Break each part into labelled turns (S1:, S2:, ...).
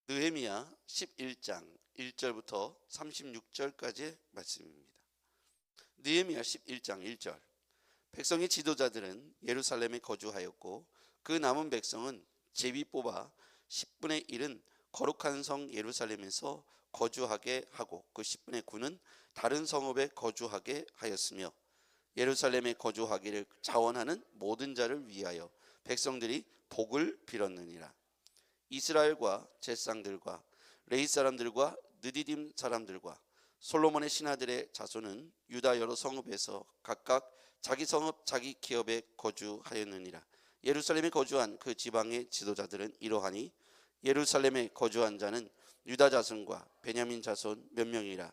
S1: 느헤미야 11장 1절부터 36절까지의 말씀입니다. 느헤미야 11장 1절. 백성의 지도자들은 예루살렘에 거주하였고 그 남은 백성은 제비 뽑아 10분의 1은 거룩한 성 예루살렘에서 거주하게 하고 그 10분의 9는 다른 성읍에 거주하게 하였으며 예루살렘에 거주하기를 자원하는 모든 자를 위하여 백성들이 복을 빌었느니라. 이스라엘과 젯상들과 레이 사람들과 느디딤 사람들과 솔로몬의 신하들의 자손은 유다 여러 성읍에서 각각 자기 성읍 자기 기업에 거주하였느니라. 예루살렘에 거주한 그 지방의 지도자들은 이러하니 예루살렘에 거주한 자는 유다 자손과 베냐민 자손 몇 명이라.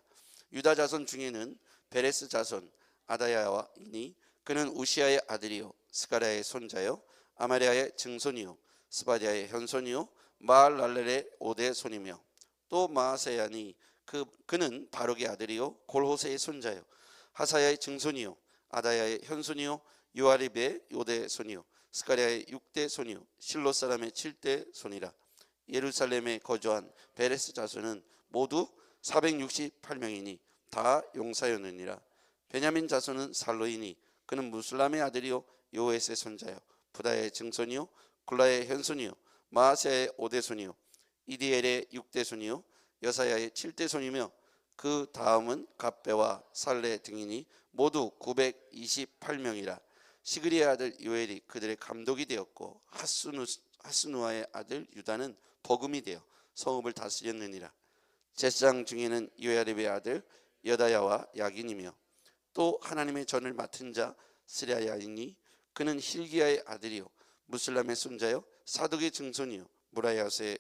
S1: 유다 자손 중에는 베레스 자손 아다야이니 그는 우시아의 아들이요 스가랴의 손자요 아마리아의 증손이요 스바디아의 현손이요 마알랄렐의 오대 손이며 또 마아세야니 그는 바룩의 아들이요 골호세의 손자요 하사야의 증손이요 아다야의 현손이요 요아립의 오대 손이요 스가랴의 6대 손이요 실로 사람의 7대 손이라. 예루살렘에 거주한 베레스 자손은 모두 468명이니 다 용사였느니라. 베냐민 자손은 살로이니 그는 무술람의 아들이요 요에스의 손자요 부다의 증손이요 굴라의 현손이요 마아세의 5대 손이요 이디엘의 6대 손이요 여사야의 7대 손이며 그 다음은 갑배와 살레 등이니 모두 928명이라. 시그리의 아들 요엘이 그들의 감독이 되었고 하스누아의 아들 유다는 버금이 되어 성읍을 다스렸느니라. 젯상 중에는 요야립의 아들 여다야와 야긴이며 또 하나님의 전을 맡은 자 스랴야이니 그는 힐기야의 아들이요 무슬람의 손자요 사독의 증손이요 무라야스의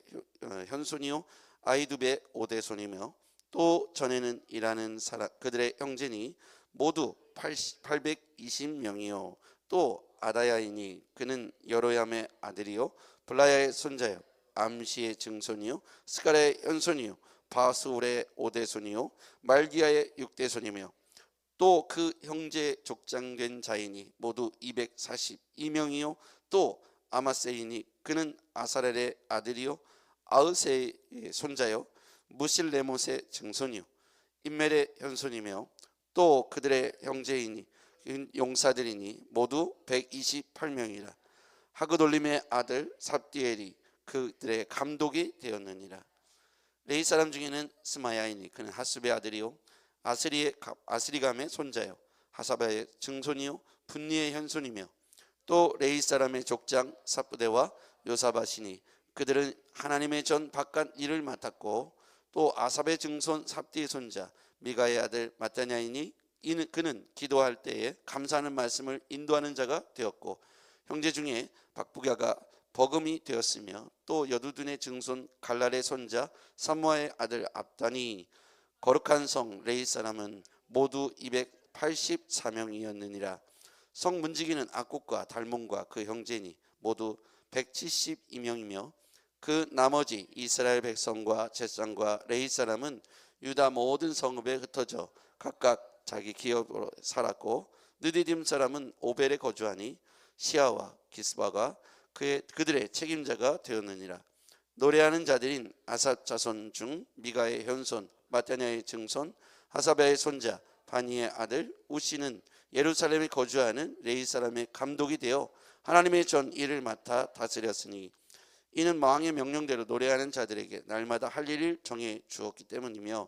S1: 현손이요 아이두베의 5대 손이며 또 전에는 일하는 사람 그들의 형제니 모두 820명이요 또 아다야이니 그는 여로얌의 아들이요 블라야의 손자요 암시의 증손이요 스가랴의 현손이요 바스울의 5대 손이요 말기야의 6대 손이며 또 그 형제 족장된 자이니 모두 242명이요 또 아마세이니 그는 아사렐의 아들이요 아으세의 손자요 무실레못의 증손이요 임멜의 현손이며 또 그들의 형제이니 용사들이니 모두 128명이라. 하그돌림의 아들 삽디엘이 그들의 감독이 되었느니라. 레이 사람 중에는 스마야이니 그는 하스베의 아들이요 아스리감의 손자요 하사바의 증손이요 분니의 현손이며 또 레이 사람의 족장 사부대와 요사바시니 그들은 하나님의 전 바깥 일을 맡았고 또 아삽의 증손 삽디의 손자 미가의 아들 마따냐이니 그는 기도할 때에 감사하는 말씀을 인도하는 자가 되었고 형제 중에 박부갸가 버금이 되었으며 또 여두둔의 증손 갈랄의 손자 삼모아의 아들 압단이 거룩한 성 레이 사람은 모두 284명이었느니라. 성 문지기는 악국과 달몬과 그 형제니 모두 172명이며 그 나머지 이스라엘 백성과 젯상과 레이 사람은 유다 모든 성읍에 흩어져 각각 자기 기업으로 살았고 느디딤 사람은 오벨에 거주하니 시아와 기스바가 그들의 책임자가 되었느니라. 노래하는 자들인 아삽 자손 중 미가의 현손 마따냐의 증손 하사바의 손자 바니의 아들 우시는 예루살렘에 거주하는 레이 사람의 감독이 되어 하나님의 전 일을 맡아 다스렸으니 이는 왕의 명령대로 노래하는 자들에게 날마다 할 일을 정해 주었기 때문이며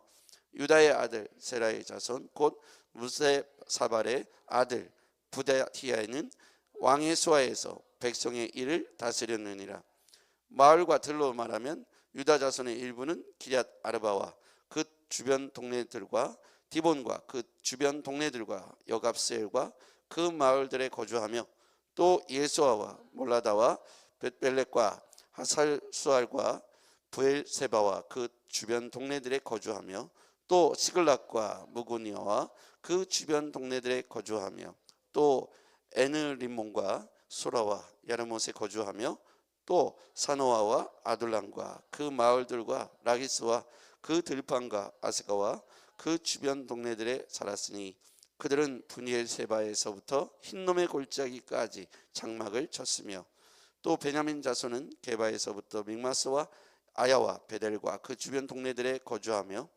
S1: 유다의 아들 세라의 자손 곧 무세사발의 아들 부다티아는 왕의 수하에서 백성의 일을 다스렸느니라. 마을과 들로 말하면 유다 자손의 일부는 기럇 아르바와 그 주변 동네들과 디본과 그 주변 동네들과 여갑스엘과 그 마을들에 거주하며 또 예수아와 몰라다와 벳벨렛과 하살수알과 부엘세바와 그 주변 동네들에 거주하며 또 시글락과 무구니아와 그 주변 동네들에 거주하며 또 에느림몬과 소라와 야르못에 거주하며 또 사노아와 아둘람과 그 마을들과 라기스와 그 들판과 아스가와 그 주변 동네들에 살았으니 그들은 분이엘세바에서부터 흰놈의 골짜기까지 장막을 쳤으며 또 베냐민 자손은 게바에서부터 믹마스와 아야와 베델과 그 주변 동네들에 거주하며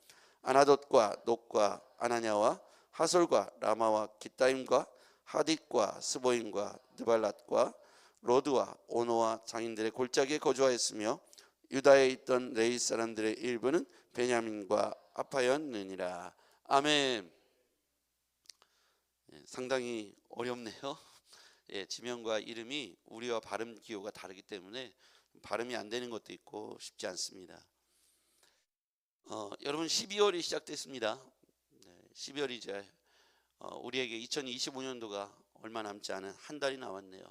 S1: 아나돗과 녹과 아나냐와 하솔과 라마와 기타임과 하딧과 스보임과 느발랏과 로드와 오노와 장인들의 골짜기에 거주하였으며 유다에 있던 레위 사람들의 일부는 베냐민과 아파였느니라. 아멘. 상당히 어렵네요. 지명과 이름이 우리와 발음 기호가 다르기 때문에 발음이 안 되는 것도 있고 쉽지 않습니다. 여러분 12월이 시작됐습니다. 12월이 이제 우리에게 2025년도가 얼마 남지 않은 한 달이 남았네요.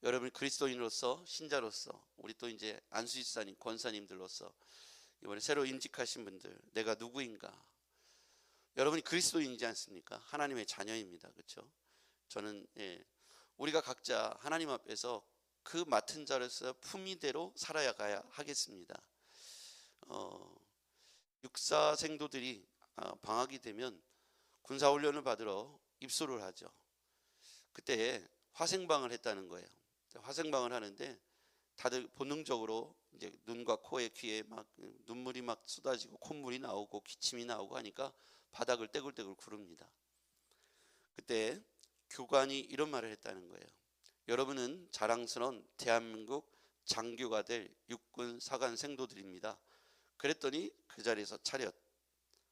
S1: 여러분 그리스도인으로서 신자로서 우리 또 이제 안수집사님 권사님들로서 이번에 새로 임직하신 분들 내가 누구인가? 여러분이 그리스도인이지 않습니까? 하나님의 자녀입니다. 그렇죠? 저는 우리가 각자 하나님 앞에서 그 맡은 자로서 품위대로 살아가야 하겠습니다. 육사 생도들이 방학이 되면 군사훈련을 받으러 입소를 하죠. 그때 화생방을 했다는 거예요. 화생방을 하는데 다들 본능적으로 이제 눈과 코에 귀에 막 눈물이 막 쏟아지고 콧물이 나오고 기침이 나오고 하니까 바닥을 떼굴떼굴 구릅니다. 그때 교관이 이런 말을 했다는 거예요. 여러분은 자랑스러운 대한민국 장교가 될 육군 사관 생도들입니다. 그랬더니 그 자리에서 차렷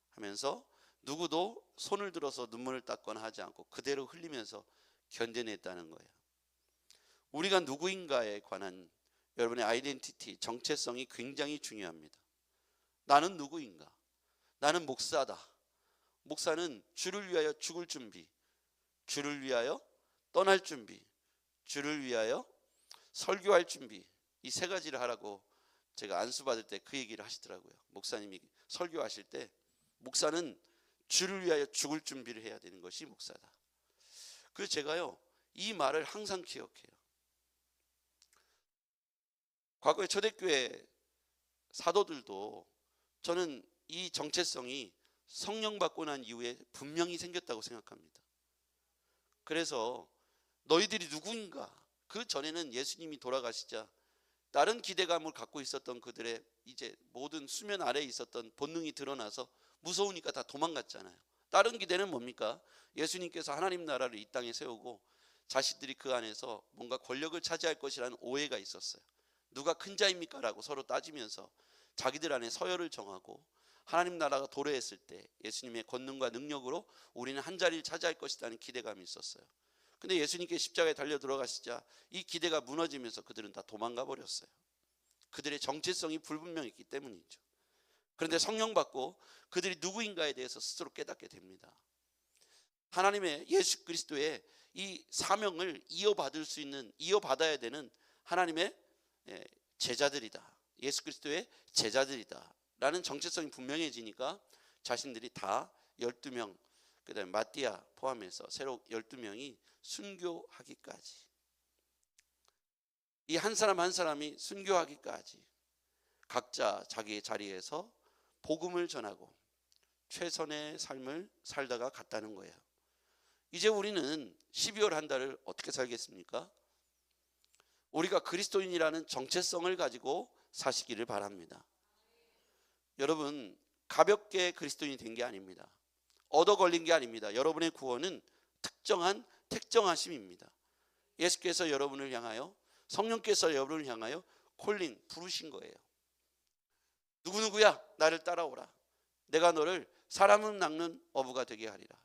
S1: 하면서 누구도 손을 들어서 눈물을 닦거나 하지 않고 그대로 흘리면서 견뎌냈다는 거예요. 우리가 누구인가에 관한 여러분의 아이덴티티, 정체성이 굉장히 중요합니다. 나는 누구인가? 나는 목사다. 목사는 주를 위하여 죽을 준비, 주를 위하여 떠날 준비, 주를 위하여 설교할 준비, 이 세 가지를 하라고 제가 안수 받을 때 그 얘기를 하시더라고요. 목사님이 설교하실 때 목사는 주를 위하여 죽을 준비를 해야 되는 것이 목사다. 그래서 제가요 이 말을 항상 기억해요. 과거에 초대교회 사도들도 저는 이 정체성이 성령 받고 난 이후에 분명히 생겼다고 생각합니다. 그래서 너희들이 누구인가? 그 전에는 예수님이 돌아가시자 다른 기대감을 갖고 있었던 그들의 이제 모든 수면 아래에 있었던 본능이 드러나서 무서우니까 다 도망갔잖아요. 다른 기대는 뭡니까? 예수님께서 하나님 나라를 이 땅에 세우고 자신들이 그 안에서 뭔가 권력을 차지할 것이라는 오해가 있었어요. 누가 큰 자입니까? 라고 서로 따지면서 자기들 안에 서열을 정하고 하나님 나라가 도래했을 때 예수님의 권능과 능력으로 우리는 한 자리를 차지할 것이라는 기대감이 있었어요. 근데 예수님께 십자가에 달려 들어가시자 이 기대가 무너지면서 그들은 다 도망가 버렸어요. 그들의 정체성이 불분명했기 때문이죠. 그런데 성령 받고 그들이 누구인가에 대해서 스스로 깨닫게 됩니다. 하나님의 예수 그리스도의 이 사명을 이어받을 수 있는, 이어받아야 되는 하나님의 제자들이다. 예수 그리스도의 제자들이다 라는 정체성이 분명해지니까 자신들이 다 12명, 그 다음에 마띠아 포함해서 새로 12명이 순교하기까지, 이 한 사람 한 사람이 순교하기까지 각자 자기의 자리에서 복음을 전하고 최선의 삶을 살다가 갔다는 거예요. 이제 우리는 12월 한 달을 어떻게 살겠습니까? 우리가 그리스도인이라는 정체성을 가지고 사시기를 바랍니다. 여러분 가볍게 그리스도인이 된 게 아닙니다. 얻어 걸린 게 아닙니다. 여러분의 구원은 특정한 택정하심입니다. 예수께서 여러분을 향하여, 성령께서 여러분을 향하여 콜링, 부르신 거예요. 누구누구야 나를 따라오라. 내가 너를 사람은 낚는 어부가 되게 하리라.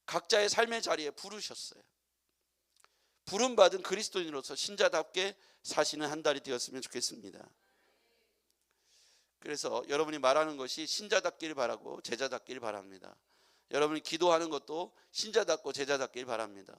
S1: 각자의 삶의 자리에 부르셨어요. 부름받은 그리스도인으로서 신자답게 사시는 한 달이 되었으면 좋겠습니다. 그래서 여러분이 말하는 것이 신자답기를 바라고 제자답기를 바랍니다. 여러분이 기도하는 것도 신자답고 제자답기를 바랍니다.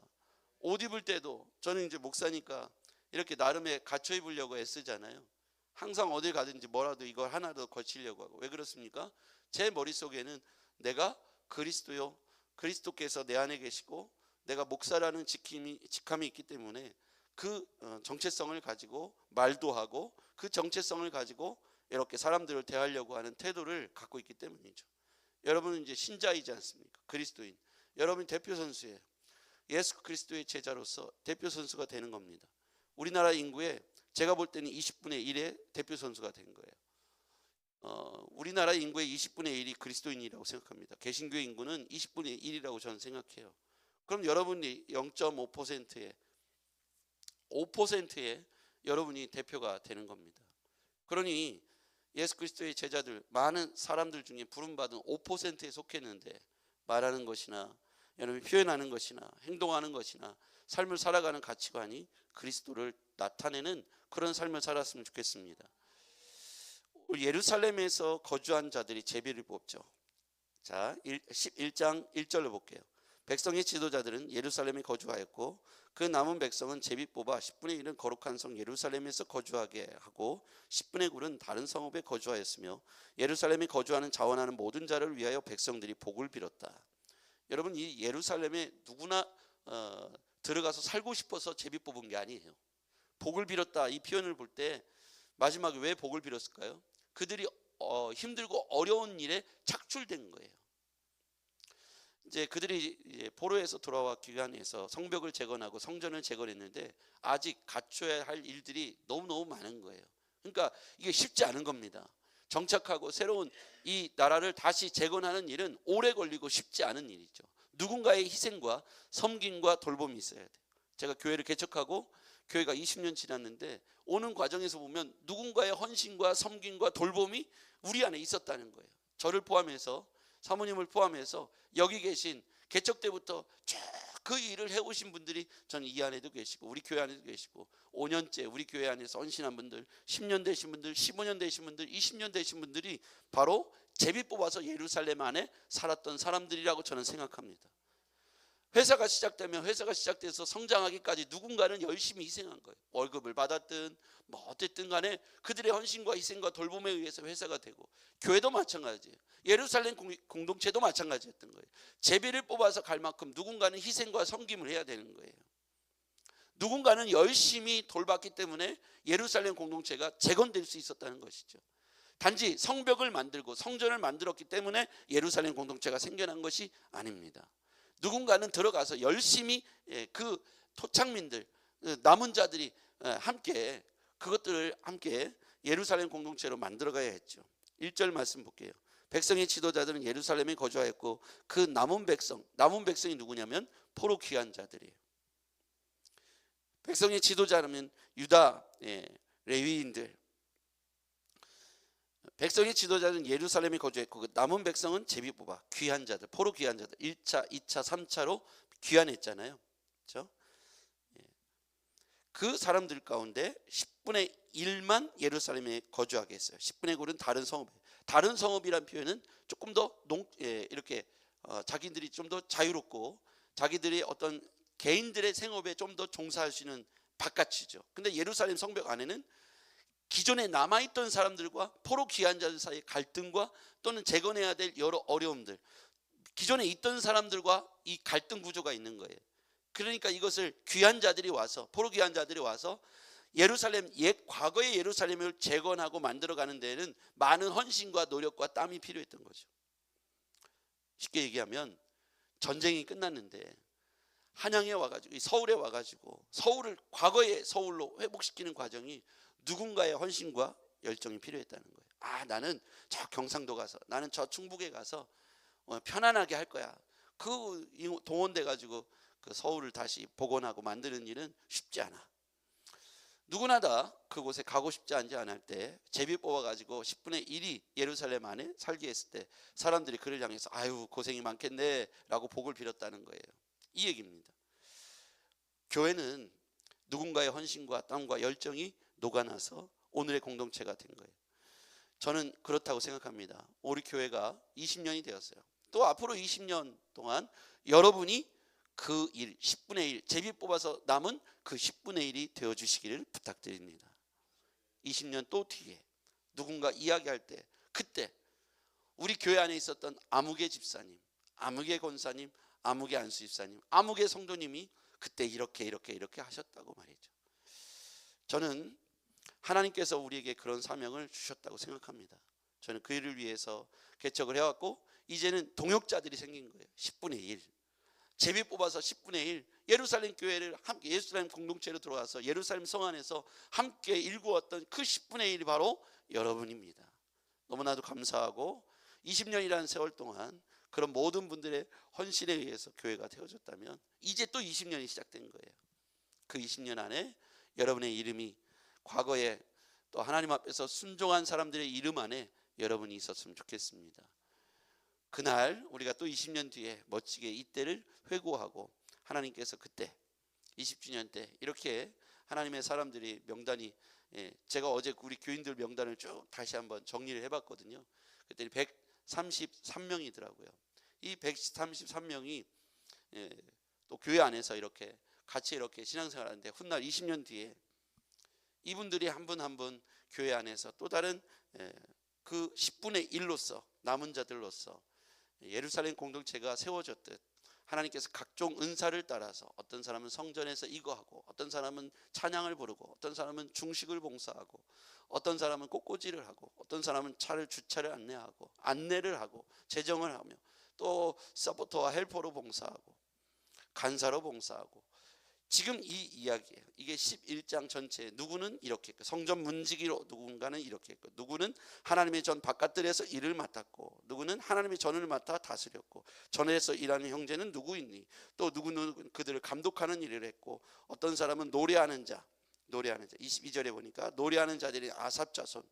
S1: 옷 입을 때도 저는 이제 목사니까 이렇게 나름의 갖춰 입으려고 애쓰잖아요. 항상 어딜 가든지 뭐라도 이걸 하나라도 거치려고 하고. 왜 그렇습니까? 제 머릿속에는 내가 그리스도요, 그리스도께서 내 안에 계시고 내가 목사라는 직함이 있기 때문에 그 정체성을 가지고 말도 하고 그 정체성을 가지고 이렇게 사람들을 대하려고 하는 태도를 갖고 있기 때문이죠. 여러분은 이제 신자이지 않습니까? 그리스도인. 여러분이 대표 선수예요. 예수 그리스도의 제자로서 대표 선수가 되는 겁니다. 우리나라 인구의 제가 볼 때는 20분의 1의 대표 선수가 된 거예요. 우리나라 인구의 20분의 1이 그리스도인이라고 생각합니다. 개신교의 인구는 20분의 1이라고 저는 생각해요. 그럼 여러분이 0.5%의 5%의 여러분이 대표가 되는 겁니다. 그러니 예수 그리스도의 제자들, 많은 사람들 중에 부름받은 5%에 속했는데 말하는 것이나 여러분이 표현하는 것이나 행동하는 것이나 삶을 살아가는 가치관이 그리스도를 나타내는 그런 삶을 살았으면 좋겠습니다. 예루살렘에서 거주한 자들이 제비를 뽑죠. 자, 11장 1절로 볼게요. 백성의 지도자들은 예루살렘에 거주하였고 그 남은 백성은 제비 뽑아 10분의 1은 거룩한 성 예루살렘에서 거주하게 하고 10분의 9는 다른 성읍에 거주하였으며 예루살렘에 거주하는 자원하는 모든 자를 위하여 백성들이 복을 빌었다. 여러분, 이 예루살렘에 누구나 들어가서 살고 싶어서 제비 뽑은 게 아니에요. 복을 빌었다, 이 표현을 볼 때 마지막에 왜 복을 빌었을까요? 그들이 힘들고 어려운 일에 착출된 거예요. 이제 그들이 포로에서 돌아와 귀환해서 성벽을 재건하고 성전을 재건했는데 아직 갖춰야 할 일들이 너무너무 많은 거예요. 그러니까 이게 쉽지 않은 겁니다. 정착하고 새로운 이 나라를 다시 재건하는 일은 오래 걸리고 쉽지 않은 일이죠. 누군가의 희생과 섬김과 돌봄이 있어야 돼요. 제가 교회를 개척하고 교회가 20년 지났는데 오는 과정에서 보면 누군가의 헌신과 섬김과 돌봄이 우리 안에 있었다는 거예요. 저를 포함해서, 사모님을 포함해서 여기 계신 개척 때부터 쭉 그 일을 해오신 분들이 저는 이 안에도 계시고 우리 교회 안에도 계시고 5년째 우리 교회 안에서 헌신한 분들, 10년 되신 분들, 15년 되신 분들, 20년 되신 분들이 바로 제비 뽑아서 예루살렘 안에 살았던 사람들이라고 저는 생각합니다. 회사가 시작되면 회사가 시작돼서 성장하기까지 누군가는 열심히 희생한 거예요. 월급을 받았든 뭐 어쨌든 간에 그들의 헌신과 희생과 돌봄에 의해서 회사가 되고, 교회도 마찬가지예요. 예루살렘 공동체도 마찬가지였던 거예요. 제비를 뽑아서 갈 만큼 누군가는 희생과 섬김을 해야 되는 거예요. 누군가는 열심히 돌봤기 때문에 예루살렘 공동체가 재건될 수 있었다는 것이죠. 단지 성벽을 만들고 성전을 만들었기 때문에 예루살렘 공동체가 생겨난 것이 아닙니다. 누군가는 들어가서 열심히 그 토착민들, 남은 자들이 함께 그것들을 함께 예루살렘 공동체로 만들어가야 했죠. 1절 말씀 볼게요. 백성의 지도자들은 예루살렘에 거주하였고 그 남은 백성이 누구냐면 포로 귀한 자들이에요. 백성의 지도자라면 유다 레위인들, 백성의 지도자는 예루살렘에 거주했고 그 남은 백성은 제비 뽑아 귀한 자들, 포로 귀한 자들, 1차, 2차, 3차로 귀환했잖아요. 그렇죠? 그 사람들 가운데 10분의 1만 예루살렘에 거주하게 했어요. 10분의 9는 다른 성읍. 다른 성읍이란 표현은 조금 더 이렇게 자기들이 좀 더 자유롭고 자기들이 어떤 개인들의 생업에 좀 더 종사할 수 있는 바깥이죠. 근데 예루살렘 성벽 안에는 기존에 남아있던 사람들과 포로 귀한 자들 사이의 갈등과 또는 재건해야 될 여러 어려움들, 기존에 있던 사람들과 이 갈등 구조가 있는 거예요. 그러니까 이것을 귀한 자들이 와서, 포로 귀한 자들이 와서 예루살렘, 과거의 예루살렘을 재건하고 만들어가는 데에는 많은 헌신과 노력과 땀이 필요했던 거죠. 쉽게 얘기하면 전쟁이 끝났는데 한양에 와가지고, 서울에 와가지고 서울을 과거의 서울로 회복시키는 과정이 누군가의 헌신과 열정이 필요했다는 거예요. 나는 저 경상도 가서, 나는 저 충북에 가서 편안하게 할 거야. 그 동원돼 가지고 그 서울을 다시 복원하고 만드는 일은 쉽지 않아. 누구나 다 그곳에 가고 싶지 않을 때 제비 뽑아가지고 10분의 1이 예루살렘 안에 살게 했을 때 사람들이 그를 향해서 아유 고생이 많겠네 라고 복을 빌었다는 거예요. 이 얘기입니다. 교회는 누군가의 헌신과 땀과 열정이 녹아나서 오늘의 공동체가 된 거예요. 저는 그렇다고 생각합니다. 우리 교회가 20년이 되었어요. 또 앞으로 20년 동안 여러분이 그 일, 10분의 1, 제비 뽑아서 남은 그 10분의 1이 되어주시기를 부탁드립니다. 20년 또 뒤에 누군가 이야기할 때, 그때 우리 교회 안에 있었던 아무개 집사님, 아무개 권사님, 아무개 안수 집사님, 아무개 성도님이 그때 이렇게 하셨다고 말이죠. 저는 하나님께서 우리에게 그런 사명을 주셨다고 생각합니다. 저는 그 일을 위해서 개척을 해왔고 이제는 동역자들이 생긴 거예요. 10분의 1 제비 뽑아서 10분의 1 예루살렘 교회를 함께 예루살렘 공동체로 들어와서 예루살렘 성 안에서 함께 일구었던 그 10분의 1이 바로 여러분입니다. 너무나도 감사하고 20년이라는 세월 동안 그런 모든 분들의 헌신에 의해서 교회가 되어졌다면 이제 또 20년이 시작된 거예요. 그 20년 안에 여러분의 이름이 과거에 또 하나님 앞에서 순종한 사람들의 이름 안에 여러분이 있었으면 좋겠습니다. 그날 우리가 또 20년 뒤에 멋지게 이때를 회고하고 하나님께서 그때 20주년 때 이렇게 하나님의 사람들이 명단이, 제가 어제 우리 교인들 명단을 쭉 다시 한번 정리를 해봤거든요. 그랬더니 133명이더라고요. 이 133명이 또 교회 안에서 이렇게 같이 이렇게 신앙생활하는데 훗날 20년 뒤에 이분들이 한 분 한 분 교회 안에서 또 다른 그 10분의 1로서 남은 자들로서 예루살렘 공동체가 세워졌듯 하나님께서 각종 은사를 따라서 어떤 사람은 성전에서 이거 하고, 어떤 사람은 찬양을 부르고, 어떤 사람은 중식을 봉사하고, 어떤 사람은 꽃꽂이를 하고, 어떤 사람은 주차를 안내하고, 안내를 하고, 재정을 하며, 또 서포터와 헬퍼로 봉사하고, 간사로 봉사하고, 지금 이 이야기예요. 이게 11장 전체에 누구는 이렇게 했고, 성전 문지기로 누군가는 이렇게 했고, 누구는 하나님의 전 바깥들에서 일을 맡았고, 누구는 하나님의 전을 맡아 다스렸고, 전에서 일하는 형제는 누구 있니? 또 누구는 그들을 감독하는 일을 했고, 어떤 사람은 노래하는 자 22절에 보니까 노래하는 자들이 아삽 자손,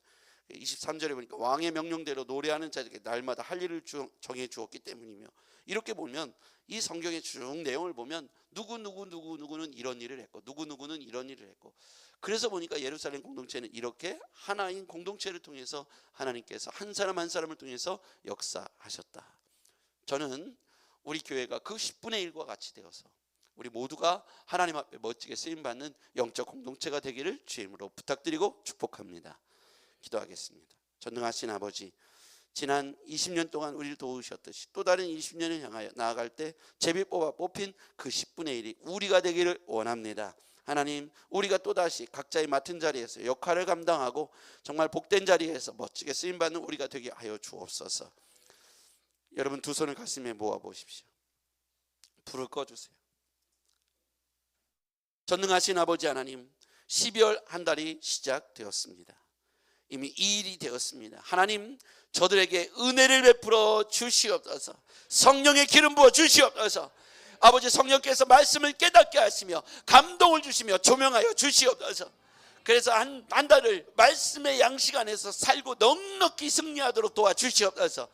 S1: 23절에 보니까 왕의 명령대로 노래하는 자들에게 날마다 할 일을 정해 주었기 때문이며, 이렇게 보면 이 성경의 쭉 내용을 보면 누구는 이런 일을 했고, 누구는 이런 일을 했고, 그래서 보니까 예루살렘 공동체는 이렇게 하나인 공동체를 통해서 하나님께서 한 사람 한 사람을 통해서 역사하셨다. 저는 우리 교회가 그 10분의 1과 같이 되어서 우리 모두가 하나님 앞에 멋지게 쓰임받는 영적 공동체가 되기를 주임으로 부탁드리고 축복합니다. 기도하겠습니다. 전능하신 아버지, 지난 20년 동안 우리를 도우셨듯이 또 다른 20년을 향하여 나아갈 때 제비 뽑아 뽑힌 그 10분의 1이 우리가 되기를 원합니다. 하나님, 우리가 또다시 각자의 맡은 자리에서 역할을 감당하고 정말 복된 자리에서 멋지게 쓰임받는 우리가 되게 하여 주옵소서. 여러분 두 손을 가슴에 모아 보십시오. 불을 꺼주세요. 전능하신 아버지 하나님, 12월 한 달이 시작되었습니다. 이미 이 일이 되었습니다. 하나님, 저들에게 은혜를 베풀어 주시옵소서. 성령의 기름 부어 주시옵소서. 아버지, 성령께서 말씀을 깨닫게 하시며 감동을 주시며 조명하여 주시옵소서. 그래서 한 달을 말씀의 양식 안에서 살고 넉넉히 승리하도록 도와주시옵소서.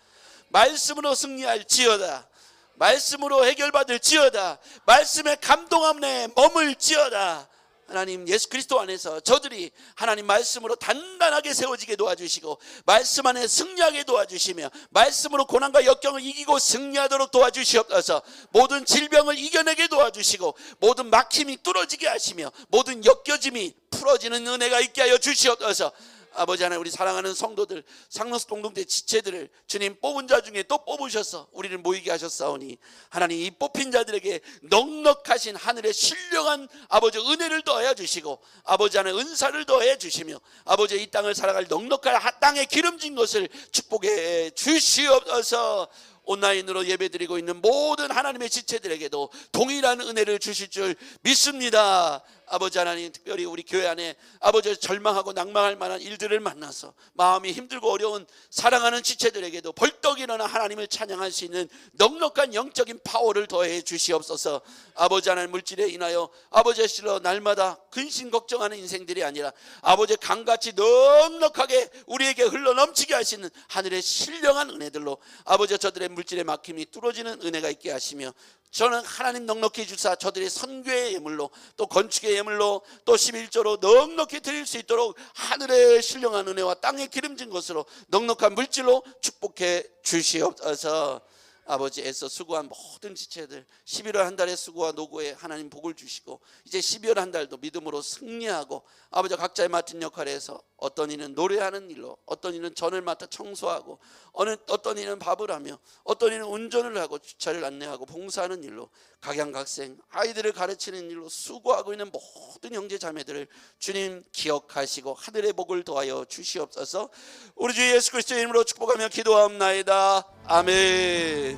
S1: 말씀으로 승리할지어다. 말씀으로 해결받을지어다. 말씀의 감동함 내에 머물지어다. 하나님, 예수 그리스도 안에서 저들이 하나님 말씀으로 단단하게 세워지게 도와주시고, 말씀 안에 승리하게 도와주시며, 말씀으로 고난과 역경을 이기고 승리하도록 도와주시옵소서. 모든 질병을 이겨내게 도와주시고, 모든 막힘이 뚫어지게 하시며, 모든 역겨짐이 풀어지는 은혜가 있게 하여 주시옵소서. 아버지 하나님, 우리 사랑하는 성도들, 상노스 공동체 지체들을 주님 뽑은 자 중에 또 뽑으셔서 우리를 모이게 하셨사오니, 하나님 이 뽑힌 자들에게 넉넉하신 하늘의 신령한 아버지 은혜를 더하여 주시고, 아버지 하나님 은사를 더해 주시며, 아버지 이 땅을 살아갈 넉넉한 땅에 기름진 것을 축복해 주시옵소서. 온라인으로 예배드리고 있는 모든 하나님의 지체들에게도 동일한 은혜를 주실 줄 믿습니다. 아버지 하나님, 특별히 우리 교회 안에 아버지 절망하고 낭망할 만한 일들을 만나서 마음이 힘들고 어려운 사랑하는 지체들에게도 벌떡 일어나 하나님을 찬양할 수 있는 넉넉한 영적인 파워를 더해 주시옵소서. 아버지 하나님, 물질에 인하여 아버지의 실로 날마다 근심 걱정하는 인생들이 아니라 아버지의 강같이 넉넉하게 우리에게 흘러넘치게 하시는 하늘의 신령한 은혜들로 아버지 저들의 물질의 막힘이 뚫어지는 은혜가 있게 하시며, 저는 하나님 넉넉히 주사 저들의 선교의 예물로, 또 건축의 예물로, 또 11조로 넉넉히 드릴 수 있도록 하늘의 신령한 은혜와 땅에 기름진 것으로 넉넉한 물질로 축복해 주시옵소서. 아버지, 애써 수고한 모든 지체들 11월 한 달의 수고와 노고에 하나님 복을 주시고, 이제 12월 한 달도 믿음으로 승리하고, 아버지 각자의 맡은 역할에서 어떤 이는 노래하는 일로, 어떤 이는 전을 맡아 청소하고, 어떤 이는 밥을 하며, 어떤 이는 운전을 하고 주차를 안내하고 봉사하는 일로, 각양각색 아이들을 가르치는 일로 수고하고 있는 모든 형제 자매들을 주님 기억하시고 하늘의 복을 더하여 주시옵소서. 우리 주 예수 그리스도의 이름으로 축복하며 기도하옵나이다. 아멘.